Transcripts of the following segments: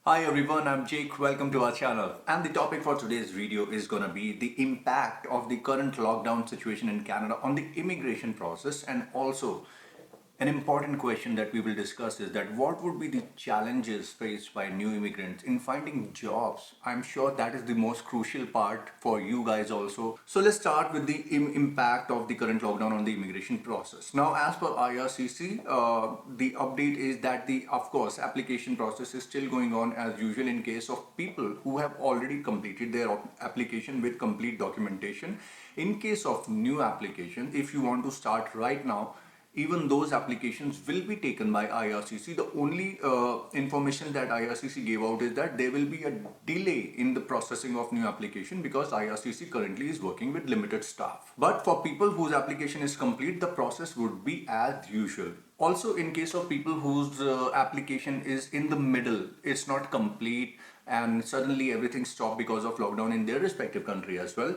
Hi everyone, I'm Jake. Welcome to our channel. And the topic for today's video is gonna be the impact of the current lockdown situation in Canada on the immigration process, and also an important question that we will discuss is that what would be the challenges faced by new immigrants in finding jobs? I'm sure that is the most crucial part for you guys also. So let's start with the impact of the current lockdown on the immigration process. Now, as per IRCC, the update is that of course, application process is still going on as usual in case of people who have already completed their application with complete documentation. In case of new application, if you want to start right now, even those applications will be taken by IRCC. The only information that IRCC gave out is that there will be a delay in the processing of new application because IRCC currently is working with limited staff. But for people whose application is complete, the process would be as usual. Also, in case of people whose application is in the middle, it's not complete, and suddenly everything stopped because of lockdown in their respective country as well.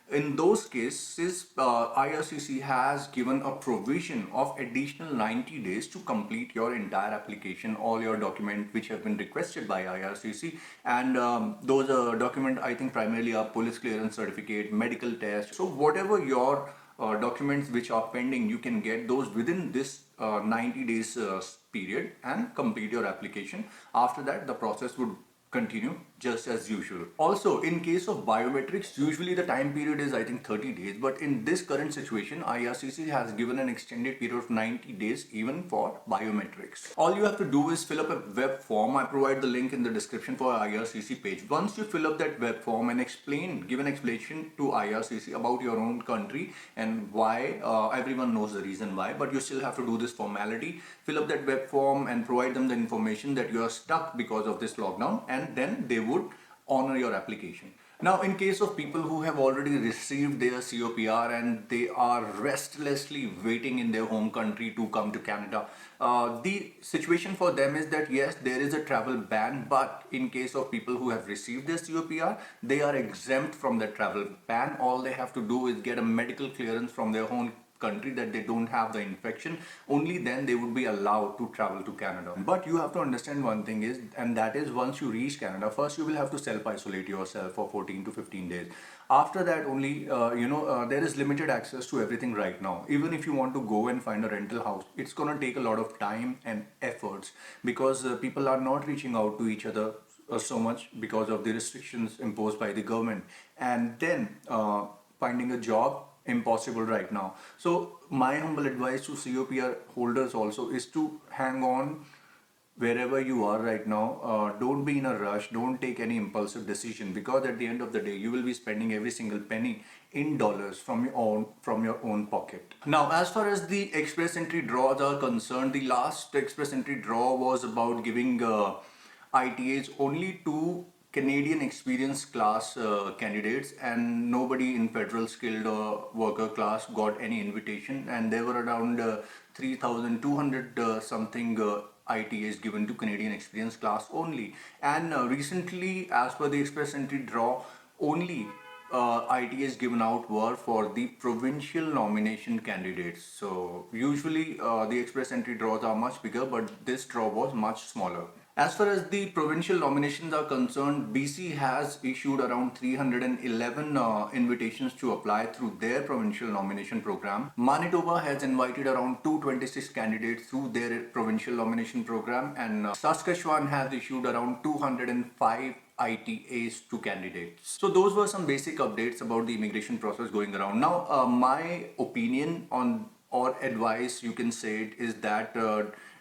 In those cases, IRCC has given a provision of additional 90 days to complete your entire application, all your documents which have been requested by IRCC. And those documents, I think, primarily are police clearance certificate, medical test. So whatever your documents which are pending, you can get those within this 90 days period and complete your application. After that, the process would continue just as usual. Also, in case of biometrics, usually the time period is, I think, 30 days, but in this current situation, IRCC has given an extended period of 90 days even for biometrics. All you have to do is fill up a web form. I provide the link in the description for IRCC page. Once you fill up that web form and give an explanation to IRCC about your own country and why, everyone knows the reason why, but you still have to do this formality. Fill up that web form and provide them the information that you are stuck because of this lockdown, and then they would honor your application. Now, in case of people who have already received their COPR and they are restlessly waiting in their home country to come to Canada, the situation for them is that yes, there is a travel ban, but in case of people who have received their COPR, they are exempt from the travel ban. All they have to do is get a medical clearance from their own country that they don't have the infection. Only then they would be allowed to travel to Canada. But you have to understand one thing is, and that is, once you reach Canada, first you will have to self-isolate yourself for 14 to 15 days. After that only, there is limited access to everything right now. Even if you want to go and find a rental house, it's gonna take a lot of time and efforts because people are not reaching out to each other so much because of the restrictions imposed by the government. And then finding a job, impossible right now. So my humble advice to COPR holders also is to hang on wherever you are right now. Don't be in a rush, don't take any impulsive decision, because at the end of the day you will be spending every single penny in dollars from your own pocket. Now, as far as the express entry draws are concerned, the last express entry draw was about giving ITAs only to Canadian experience class candidates, and nobody in federal skilled worker class got any invitation, and there were around 3,200 something ITAs given to Canadian experience class only. And recently, as per the express entry draw, only ITAs given out were for the provincial nomination candidates. So usually the express entry draws are much bigger, but this draw was much smaller. As far as the provincial nominations are concerned, BC has issued around 311 invitations to apply through their provincial nomination program. Manitoba has invited around 226 candidates through their provincial nomination program, and Saskatchewan has issued around 205 ITAs to candidates. So those were some basic updates about the immigration process going around. Now, my opinion on, or advice you can say it, is that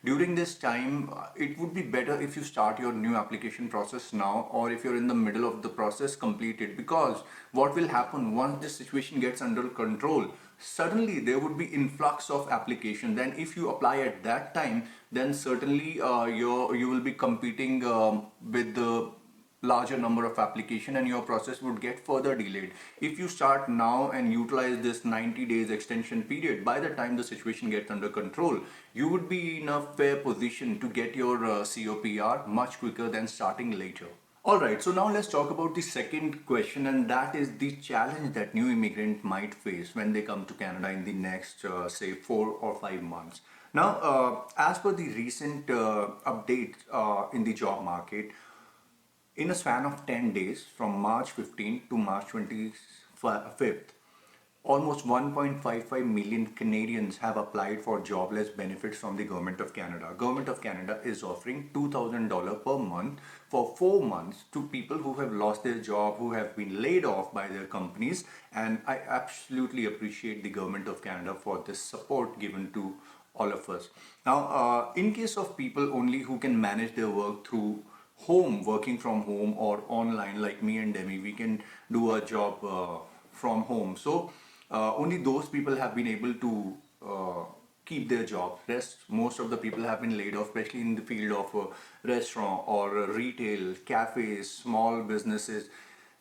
during this time, it would be better if you start your new application process now, or if you're in the middle of the process, complete it. Because what will happen once this situation gets under control, suddenly there would be influx of applications. Then if you apply at that time, then certainly you will be competing with the larger number of application, and your process would get further delayed. If you start now and utilize this 90 days extension period, by the time the situation gets under control, you would be in a fair position to get your COPR much quicker than starting later. Alright, so now let's talk about the second question, and that is the challenge that new immigrant might face when they come to Canada in the next say 4 or 5 months. Now, as per the recent update in the job market, In a span of 10 days from March 15th to March 25th, almost 1.55 million Canadians have applied for jobless benefits from the Government of Canada. Government of Canada is offering $2,000 per month for 4 months to people who have lost their job, who have been laid off by their companies, and I absolutely appreciate the Government of Canada for this support given to all of us. Now, in case of people only who can manage their work through home, working from home or online, like me and Demi, we can do a job from home. So only those people have been able to keep their job. Rest, most of the people have been laid off, especially in the field of restaurant or retail, cafes, small businesses.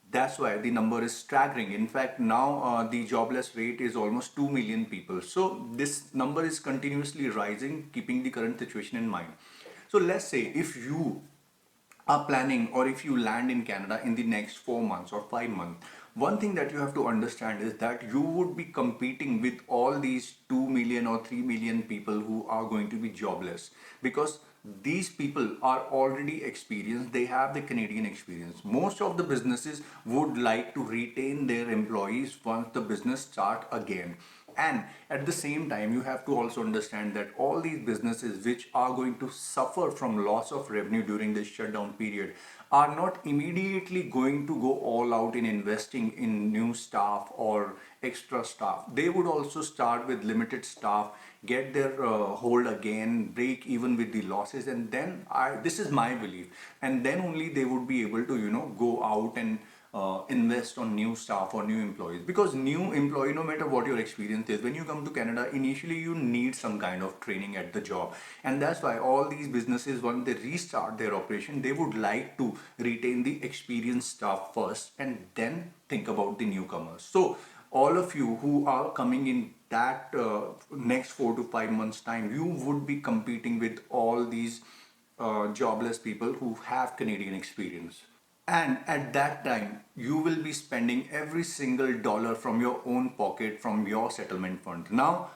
That's why the number is staggering. In fact, now the jobless rate is almost 2 million people. So this number is continuously rising, keeping the current situation in mind. So let's say if you are planning or if you land in Canada in the next 4 months or 5 months, one thing that you have to understand is that you would be competing with all these 2 million or 3 million people who are going to be jobless, because these people are already experienced, they have the Canadian experience. Most of the businesses would like to retain their employees once the business start again. And at the same time, you have to also understand that all these businesses which are going to suffer from loss of revenue during this shutdown period are not immediately going to go all out in investing in new staff or extra staff. They would also start with limited staff, get their hold again, break even with the losses, and then this is my belief, and then only they would be able to go out and invest on new staff or new employees. Because new employee, no matter what your experience is, when you come to Canada, initially you need some kind of training at the job, and that's why all these businesses, when they restart their operation, they would like to retain the experienced staff first and then think about the newcomers. So all of you who are coming in that next 4 to 5 months time, you would be competing with all these jobless people who have Canadian experience. And at that time, you will be spending every single dollar from your own pocket, from your settlement fund. Now,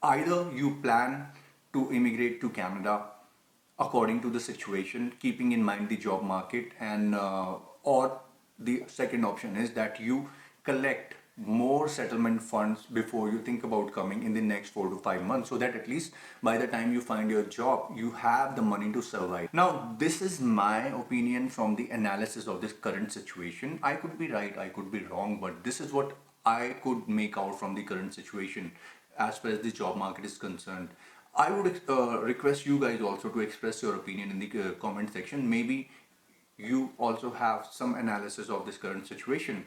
either you plan to immigrate to Canada according to the situation, keeping in mind the job market, and or the second option is that you collect more settlement funds before you think about coming in the next 4 to 5 months, so that at least by the time you find your job, you have the money to survive. Now, this is my opinion from the analysis of this current situation. I could be right, I could be wrong, but this is what I could make out from the current situation as far as the job market is concerned. I would request you guys also to express your opinion in the comment section. Maybe you also have some analysis of this current situation.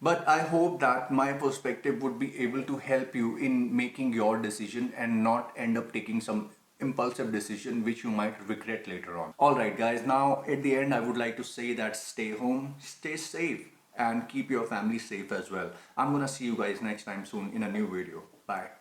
But I hope that my perspective would be able to help you in making your decision and not end up taking some impulsive decision which you might regret later on. Alright guys, now at the end I would like to say that stay home, stay safe, and keep your family safe as well. I'm gonna see you guys next time soon in a new video. Bye.